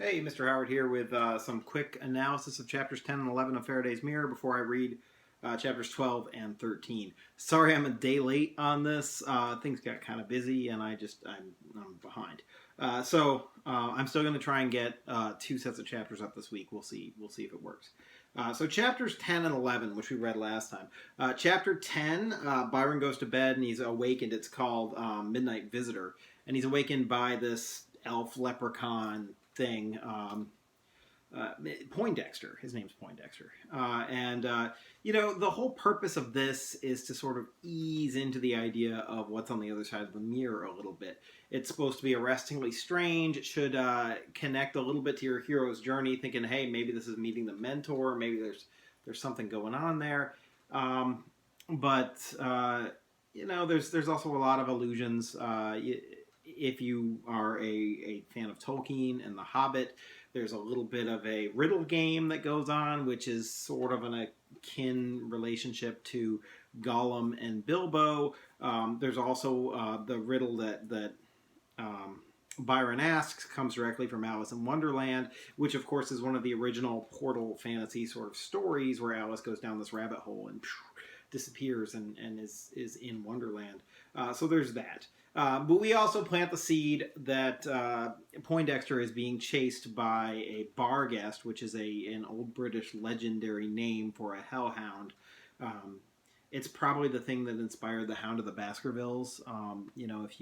Hey, Mr. Howard here with some quick analysis of chapters 10 and 11 of Faraday's Mirror before I read chapters 12 and 13. Sorry I'm a day late on this. Things got kind of busy and I'm behind. I'm still going to try and get 2 sets of chapters up this week. We'll see if it works. So chapters 10 and 11, which we read last time. Chapter 10, Byron goes to bed and he's awakened. It's called Midnight Visitor. And he's awakened by this elf leprechaun thing. Poindexter. His name's Poindexter. The whole purpose of this is to sort of ease into the idea of what's on the other side of the mirror a little bit. It's supposed to be arrestingly strange. It should connect a little bit to your hero's journey, thinking, hey, maybe this is meeting the mentor. Maybe there's something going on there. There's also a lot of allusions. If you are a fan of Tolkien and The Hobbit, there's a little bit of a riddle game that goes on, which is sort of an akin relationship to Gollum and Bilbo. There's also the riddle that Byron asks comes directly from Alice in Wonderland, which of course is one of the original Portal fantasy sort of stories where Alice goes down this rabbit hole and disappears and is in Wonderland. So there's that. But we also plant the seed that Poindexter is being chased by a Barghest, which is an old British legendary name for a hellhound. It's probably the thing that inspired the Hound of the Baskervilles. If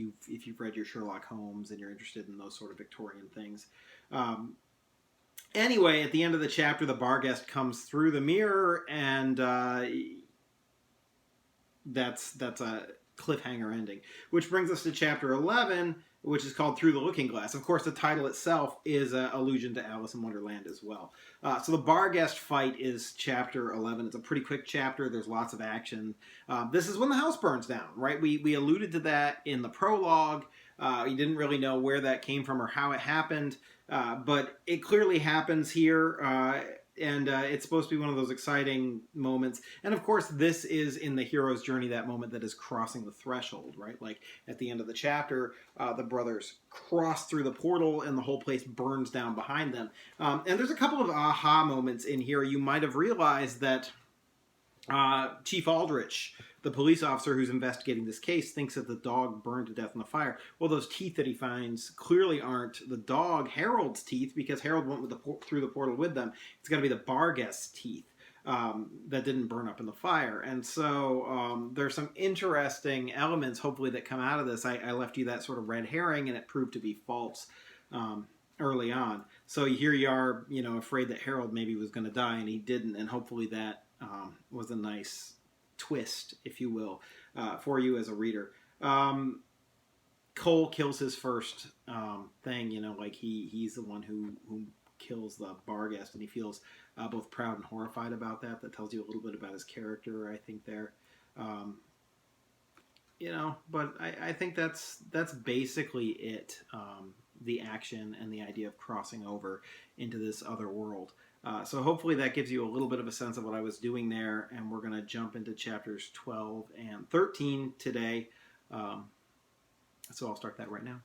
you've read your Sherlock Holmes and you're interested in those sort of Victorian things. Anyway, at the end of the chapter, the Barghest comes through the mirror, and that's a cliffhanger ending, which brings us to chapter 11, which is called Through the Looking Glass. Of course, the title itself is an allusion to Alice in Wonderland as well. So the Barghest fight is chapter 11. It's a pretty quick chapter. There's lots of action. This is when the house burns down, right? We alluded to that in the prologue. You didn't really know where that came from or how it happened, but it clearly happens here. It's supposed to be one of those exciting moments. And of course, this is in the hero's journey, that moment that is crossing the threshold, right? Like at the end of the chapter, the brothers cross through the portal and the whole place burns down behind them. And there's a couple of aha moments in here. You might have realized that Chief Aldrich, the police officer who's investigating this case, thinks that the dog burned to death in the fire. Well, those teeth that he finds clearly aren't the dog Harold's teeth, because Harold went through the portal with them. It's got to be the Barghest's teeth that didn't burn up in the fire. And so there's some interesting elements, hopefully, that come out of this. I left you that sort of red herring, and it proved to be false early on. So here you are, afraid that Harold maybe was going to die, and he didn't. And hopefully that was a nice twist, if you will, for you as a reader. Cole kills his first thing, he's the one who kills the Barghest, and he feels both proud and horrified about that. That tells you a little bit about his character, I think, there. But I think that's basically it. The action and the idea of crossing over into this other world. So hopefully that gives you a little bit of a sense of what I was doing there, and we're going to jump into chapters 12 and 13 today. So I'll start that right now.